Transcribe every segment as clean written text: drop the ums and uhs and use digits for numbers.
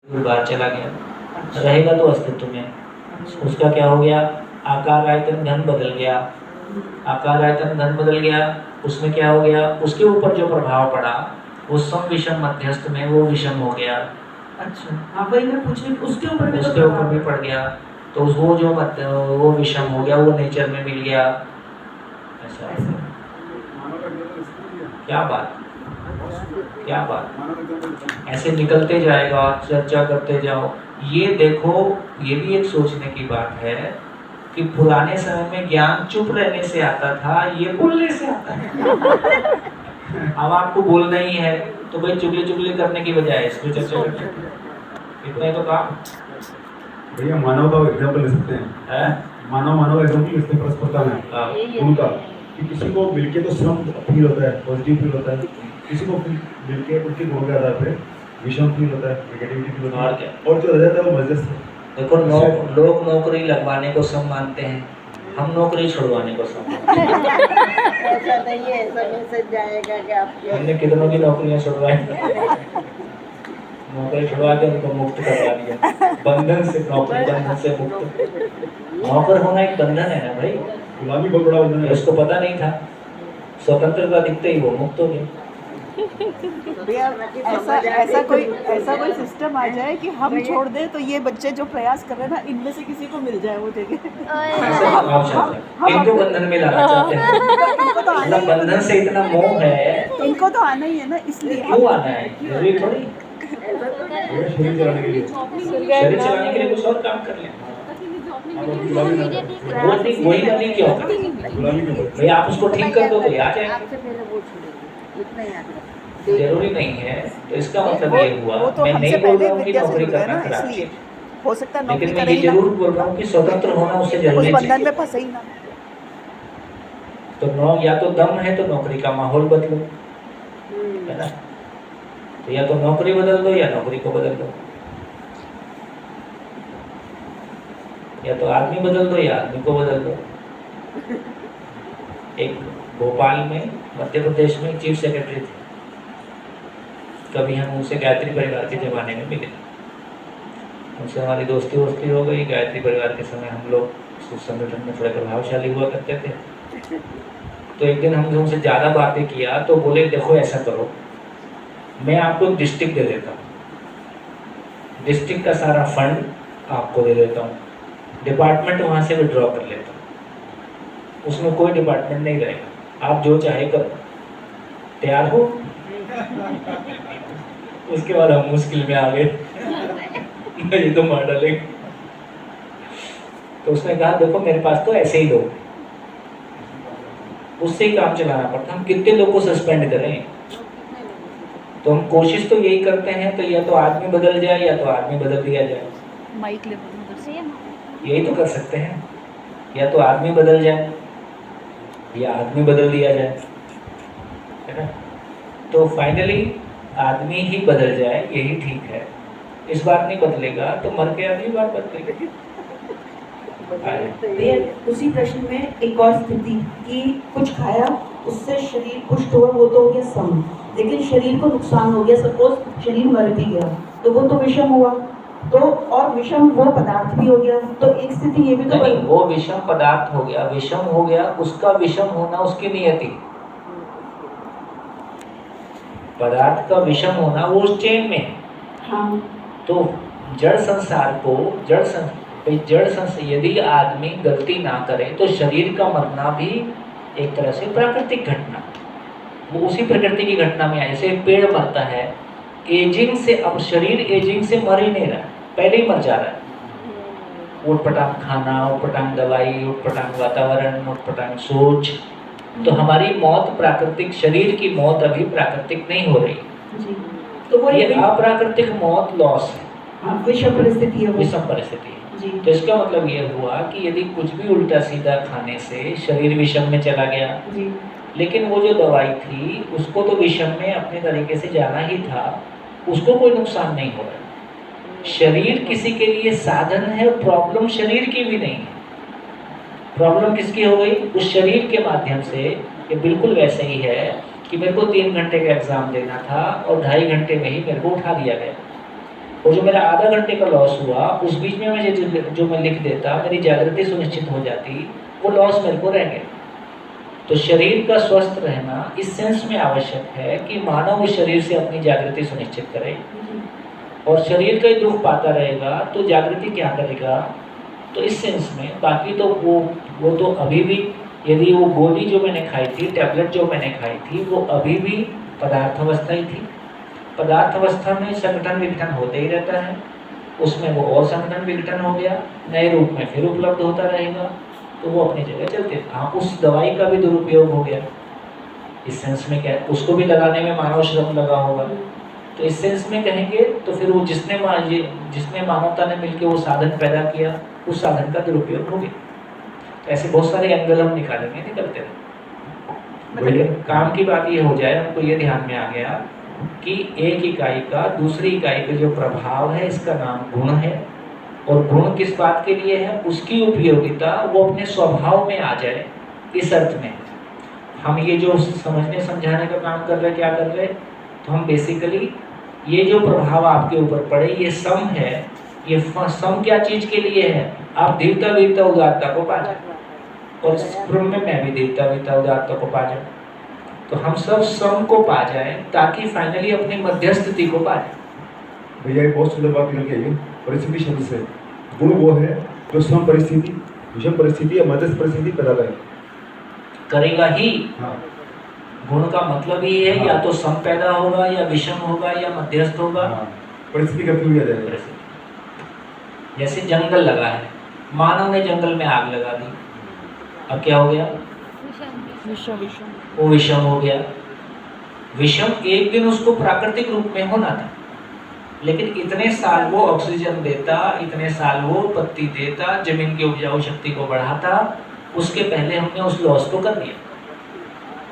बाहर चला गया, रहेगा तो अस्तित्व में। उसका क्या हो गया, आकार आयतन घन बदल गया, आकार आयतन घन बदल गया, उसमें क्या हो गया, उसके ऊपर जो प्रभाव पड़ा वो सम विषम मध्यस्थ में वो विषम हो गया। अच्छा, हाँ वही मैं पूछ रही, उसके ऊपर भी पड़ गया, तो वो जो वो विषम हो गया, वो नेचर में मिल गया। ऐसा क्या बात, क्या बात, ऐसे निकलते जाएगा, चर्चा करते जाओ। ये देखो, ये भी एक सोचने की बात है कि पुराने समय में ज्ञान चुप रहने से आता था, ये बोलने से आता है। अब आपको बोलना ही है तो भाई चुगली चुगली करने की बजाय इस पर चर्चा करते, इतना ही तो काम। भैया मानव का एग्जाम्पल ले सकते हैं, मानव एग्जाम्पल ले सकते हैं परस्परता में उनका, कि किसी को मिलके तो श्रम फील होता है, पॉजिटिव फील होता है, किसी को मिलके उनके गुण के आधार पे विषम फील होता है, नेगेटिविटी फील होता है, और जो रह जाता है वो मध्यस्थ है। देखो लोग नौकरी लगवाने को सम मानते हैं, हम नौकरी छुड़वाने को सम मानते हैं। ऐसा नहीं है, ऐसा मैसेज जाएगा कि आपके हमने कितनों की नौकरियां छुड़वाई, नौकरी छुड़वा के उनको मुक्त करवा दिया, बंधन से, नौकरी बंधन से मुक्त। नौकर होना एक बंधन है ना भाई, गुलामी बहुत बड़ा बंधन है, उसको पता नहीं था, स्वतंत्रता दिखते ही वो मुक्त हो गया। ऐसा कोई सिस्टम आ जाए कि हम छोड़ दें तो ये बच्चे जो प्रयास कर रहे हैं ना, इनमें से किसी को मिल जाए वो जगह। इनको बंधन में लाना चाहते हैं, बंधन से इतना मोह है, इनको तो आना ही है ना, इसलिए क्यों आना है, जरूरी थोड़ी शरीर चलाने के लिए, शरीर चलाने के लिए कुछ और काम कर लें, वही वाली क्यों, भाई आप उसको ठीक कर दो तो आ जाएगा, जरूरी नहीं है। तो इसका मतलब ये हुआ, मैं नहीं बोल रहा हूँ कि नौकरी करना खराब है, हो सकता है, लेकिन मैं ये जरूर बोल रहा हूँ कि स्वतंत्र होना उससे जरूरी बंधन में फंसे ही ना। तो या तो दम है तो नौकरी का माहौल बदलो, है ना, तो या तो नौकरी बदल दो या नौकरी को बदल दो, या तो आदमी बदल दो या आदमी को बदल दो। एक भोपाल में, मध्य प्रदेश में चीफ सेक्रेटरी थे, कभी हम उनसे गायत्री परिवार के जमाने में मिले, उनसे हमारी दोस्ती वोस्ती हो गई। गायत्री परिवार के समय हम लोग उस संगठन में थोड़े प्रभावशाली हुआ करते थे। तो एक दिन हमने उनसे ज़्यादा बातें किया तो बोले देखो ऐसा करो, मैं आपको डिस्ट्रिक्ट दे देता हूँ, डिस्ट्रिक्ट का सारा फंड आपको दे देता हूँ, डिपार्टमेंट वहाँ से विड्रॉ कर लेता हूँ, उसमें कोई डिपार्टमेंट नहीं रहेगा, आप जो चाहे करो, तैयार हो। उसके बाद हम मुश्किल में आ गए, ये तो मार डालेंगे। तो उसने कहा देखो मेरे पास तो ऐसे ही लोग, उससे ही काम चलाना पड़ता, हम कितने लोगों को सस्पेंड करें। तो हम कोशिश तो यही करते हैं, तो या तो आदमी बदल जाए या तो आदमी बदल दिया जाए, माइक ले यही तो कर सकते हैं, या तो आदमी बदल जाए या आदमी बदल दिया जाए, है ना। तो फाइनली आदमी ही बदल जाए, यही ठीक है। इस बार नहीं बदलेगा तो मर के अगली बार बदलेगा। उसी प्रश्न में एक और स्थिति कि कुछ खाया उससे शरीर पुष्ट हुआ, वो तो हो गया सम, लेकिन शरीर को नुकसान हो गया, सपोज शरीर मर भी गया तो वो तो विषम हुआ, तो और विषम वो पदार्थ भी हो गया, तो एक स्थिति ये भी तो नहीं, वो विषम पदार्थ हो गया, विषम हो गया, उसका विषम होना उसकी नियति, पदार्थ का विषम होना वो उस चेन में है। हाँ। तो जड़ संसार को जड़ संसार, यदि आदमी गलती ना करे तो शरीर का मरना भी एक तरह से प्राकृतिक घटना, वो उसी प्रकृति की घटना में है। जैसे पेड़ मरता है एजिंग से, अब शरीर एजिंग से मर ही नहीं रहा, पहले ही मर जा रहा है। उटपटांग खाना, उटपटांग दवाई, उटपटांग वातावरण, उटपटांग सोच, तो हमारी मौत प्राकृतिक, शरीर की मौत अभी प्राकृतिक नहीं हो रही, तो वो ये अप्राकृतिक मौत लॉस है, विषम परिस्थिति है, विषम परिस्थिति है। तो इसका मतलब ये हुआ कि यदि कुछ भी उल्टा सीधा खाने से शरीर विषम में चला गया, लेकिन वो जो दवाई थी उसको तो विषम में अपने तरीके से जाना ही था, उसको कोई नुकसान नहीं हो रहा। शरीर किसी के लिए साधन है, प्रॉब्लम शरीर की भी नहीं है, प्रॉब्लम किसकी हो गई, उस शरीर के माध्यम से। ये बिल्कुल वैसे ही है कि मेरे को 3 घंटे का एग्जाम देना था और 2.5 घंटे में ही मेरे को उठा दिया गया, और जो मेरा आधा घंटे का लॉस हुआ उस बीच में मुझे जो मैं लिख देता, मेरी जागृति सुनिश्चित हो जाती, वो लॉस मेरे को रह गया। तो शरीर का स्वस्थ रहना इस सेंस में आवश्यक है कि मानव उस शरीर से अपनी जागृति सुनिश्चित करे, और शरीर का ही दुख पाता रहेगा तो जागृति क्या करेगा। तो इस सेंस में बाकी तो वो तो अभी भी, यदि वो गोली जो मैंने खाई थी, टैबलेट जो मैंने खाई थी, वो अभी भी पदार्थ अवस्था ही थी। पदार्थ अवस्था में संगठन विघटन होते ही रहता है, उसमें वो और संगठन विघटन हो गया, नए रूप में फिर उपलब्ध होता रहेगा, तो वो अपनी जगह चलते। हाँ, उस दवाई का भी दुरुपयोग हो गया इस सेंस में, क्या उसको भी लगाने में मानव श्रम लगा होगा, तो इस सेंस में कहेंगे तो फिर वो जिसने मानवता ने मिलकर वो साधन पैदा किया, उस साधन का दुरुपयोग हो गया। तो ऐसे बहुत सारे एंगल हम निकालेंगे, निकलते रहे। लेकिन काम की बात ये हो जाए, हमको ये ध्यान में आ गया कि एक इकाई का दूसरी इकाई पे जो प्रभाव है, इसका नाम गुण है। और गुण किस बात के लिए है, उसकी उपयोगिता वो अपने स्वभाव में आ जाए, इस अर्थ में हम ये जो समझने समझाने का काम कर रहे, क्या कर रहे, तो हम बेसिकली ये जो प्रभाव आपके ऊपर पड़े, ये सम है। ये सम क्या चीज के लिए है, आप दीर्घता वीरता उदारता को पा जाए, और ब्रह्म में मैं भी दीर्घता वीरता उदारता को पा जाऊं, तो हम सब सम को पा जाए, ताकि फाइनली अपनी मध्यस्थिति को पा जाए। भैया एक बहुत सुंदर बात निकल के आई, परिस्थिति शब्द से। गुण वो है जो सम परिस्थिति, विषम परिस्थिति या मध्यस्थ परिस्थिति पैदा करेगा ही। हाँ। गुण का मतलब ही है, हाँ। या तो सम पैदा होगा, या विषम होगा, या मध्यस्थ होगा। हाँ। परिस्थिति करती हुई आ जाएगा। जैसे जंगल लगा है, मानव ने जंगल में आग लगा दी, अब क्या हो गया, वो विषम हो गया। विषम एक दिन उसको प्राकृतिक रूप में होना था, लेकिन इतने साल वो ऑक्सीजन देता, इतने साल वो पत्ती देता, जमीन की उपजाऊ शक्ति को बढ़ाता, उसके पहले हमने उस लॉस को कर दिया।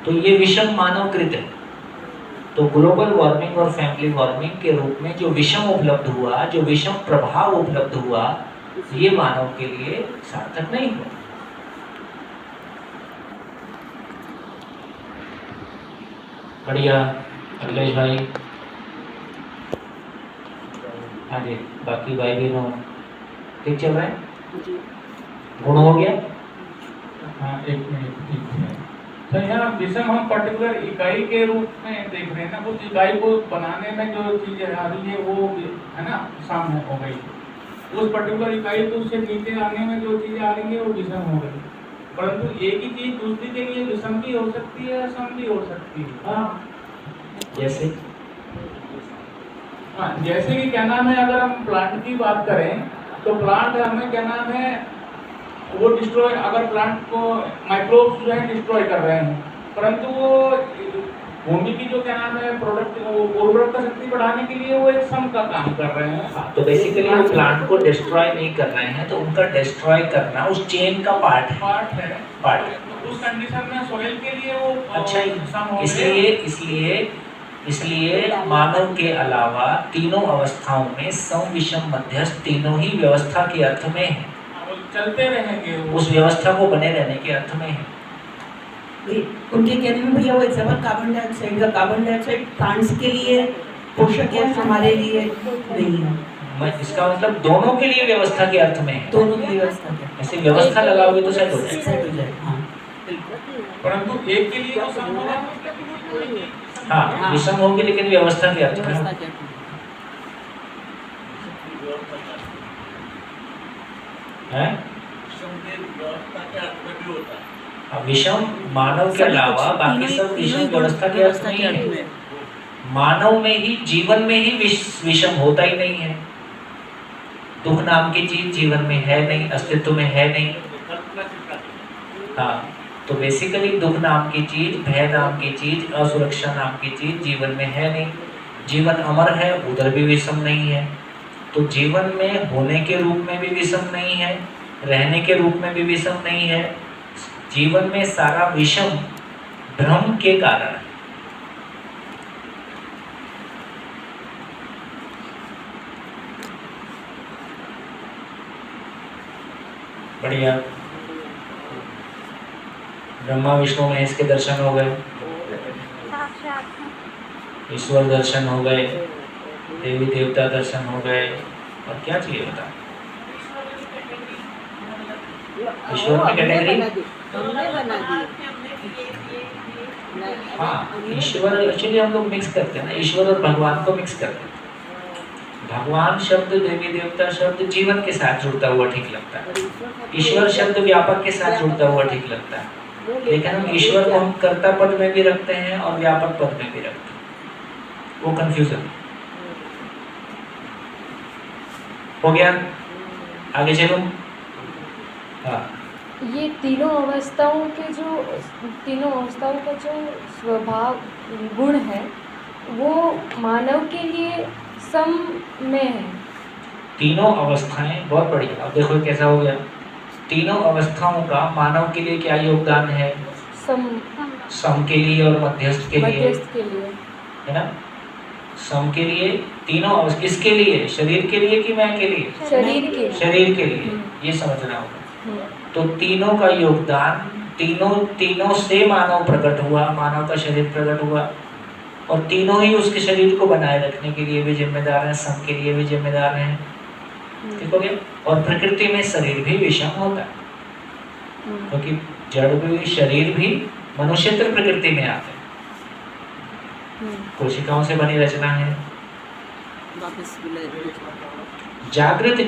तो ये विषम मानव कृत है। तो ग्लोबल वार्मिंग और फैमिली वार्मिंग के रूप में जो विषम उपलब्ध हुआ, जो विषम प्रभाव उपलब्ध हुआ, ये मानव के लिए सार्थक नहीं हुआ। बढ़िया, अखिलेश भाई। हाँ जी, बाकी भाई बहनों ठीक चल रहा है, गुण हो गया। हाँ, एक मिनट। तो यहाँ विषम हम पर्टिकुलर इकाई के रूप में देख रहे हैं ना, उस इकाई को बनाने में जो चीजें आ रही है वो है ना सम हो गई, उस पर्टिकुलर इकाई को उससे नीचे आने में जो चीजें आ रही है वो विषम हो गई। परंतु एक ही चीज दूसरी के लिए विषम भी हो सकती है, सम भी हो सकती है। हाँ, जैसे हाँ, जैसे कि क्या नाम है, अगर हम प्लांट की बात करें तो प्लांट हमें क्या नाम है वो डिस्ट्रॉय, अगर प्लांट को माइक्रोब्स जो है डिस्ट्रॉय कर रहे हैं, परंतु वो भूमि की जो क्या नाम है प्रोडक्ट उर्वरकता शक्ति बढ़ाने के लिए वो एक सम का काम कर रहे हैं। तो बेसिकली वो प्लांट को डिस्ट्रॉय नहीं कर रहे हैं, तो उनका डिस्ट्रॉय करना उस चेन का पार्ट है। तो उस कंडीशन में सॉइल के लिए वो अच्छा, सम हो इसलिए मानव के अलावा तीनों अवस्थाओं में सम विषम मध्यस्थ तीनों ही व्यवस्था के अर्थ में है, चलते रहेंगे, उस व्यवस्था को बने रहने के अर्थ में है। उनके कहने में भैया वो एग्जाम्पल कार्बन डाइऑक्साइड का, कार्बन डाइऑक्साइड प्लांट्स के लिए पोषक है, हमारे लिए नहीं है। इसका मतलब दोनों के लिए व्यवस्था के अर्थ में है, दोनों की व्यवस्था है। ऐसे व्यवस्था लगाओगे तो सेट हो जाएगा। सेट हो जाए, हाँ। परंतु एक के लिए वो सम होगा, हाँ, विषम होगी लेकिन व्यवस्था के अर्थ में। है विषम मानव के अलावा बाकी सब विषम व्यवस्था के अर्थ नहीं है। मानव में ही, जीवन में ही विषम होता ही नहीं है। दुख नाम की चीज जीवन में है नहीं, अस्तित्व में है नहीं। हाँ, तो बेसिकली दुख नाम की चीज, भय नाम की चीज, असुरक्षा नाम की चीज जीवन में है नहीं। जीवन अमर है, उधर भी विषम नहीं है। तो जीवन में होने के रूप में भी विषम नहीं है, रहने के रूप में भी विषम नहीं है। जीवन में सारा विषम भ्रम के कारण है। बढ़िया, ब्रह्मा विष्णु महेश के दर्शन हो गए, ईश्वर दर्शन हो गए, देवी देवता दर्शन हो गए, और क्या चाहिए बता? ईश्वर में कैटेगरी, हमने बना दी। हाँ ईश्वर एक्चुअली हम लोग मिक्स करते हैं ना, ईश्वर और भगवान को मिक्स करते हैं। भगवान शब्द, देवी देवता शब्द जीवन के साथ जुड़ता हुआ ठीक लगता है, ईश्वर शब्द व्यापक के साथ जुड़ता हुआ ठीक लगता है, लेकिन हम ईश्वर को हम कर्ता पद में भी रखते हैं और व्यापक पद में भी रखते हैं, वो कंफ्यूजन हो गया। आगे चलो। हाँ ये तीनों अवस्थाओं का जो स्वभाव गुण है वो मानव के लिए सम में है। तीनों अवस्थाएं, बहुत बढ़िया। अब देखो कैसा हो गया, तीनों अवस्थाओं का मानव के लिए क्या योगदान है? सम के लिए और मध्यस्थ के लिए, है ना? सम के लिए तीनों अवस्था, किसके लिए? शरीर के लिए कि मैं के लिए? शरीर के लिए, ये समझना होगा। तो तीनों का योगदान, तीनों से मानव प्रकट हुआ, मानव का शरीर प्रकट हुआ, और तीनों ही उसके शरीर को बनाए रखने के लिए भी जिम्मेदार हैं, सम के लिए भी जिम्मेदार हैं। ठीक हो गया। और प्रकृति में शरीर भी विषम होता है, क्योंकि जड़ भी, शरीर भी मनुष्यत्र प्रकृति में आते हैं। कोशिकाओं से बनी रचना है। जागृत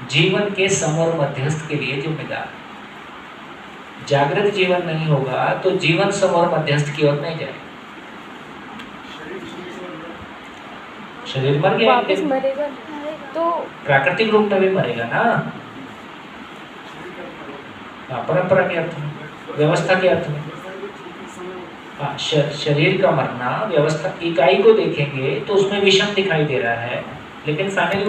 जीवन के सम और मध्यस्थ के लिए जिम्मेदार है। जागृत जीवन नहीं होगा तो जीवन सम और मध्यस्थ की ओर नहीं जाएगा। शरीर मर गया, वापस मरेगा तो प्राकृतिक रूप में भी मरेगा ना। परंपरा के अर्थ में, व्यवस्था के अर्थ में। हाँ, शरीर का मरना, व्यवस्था इकाई को देखेंगे तो उसमें विषम दिखाई दे रहा है, लेकिन फाइनली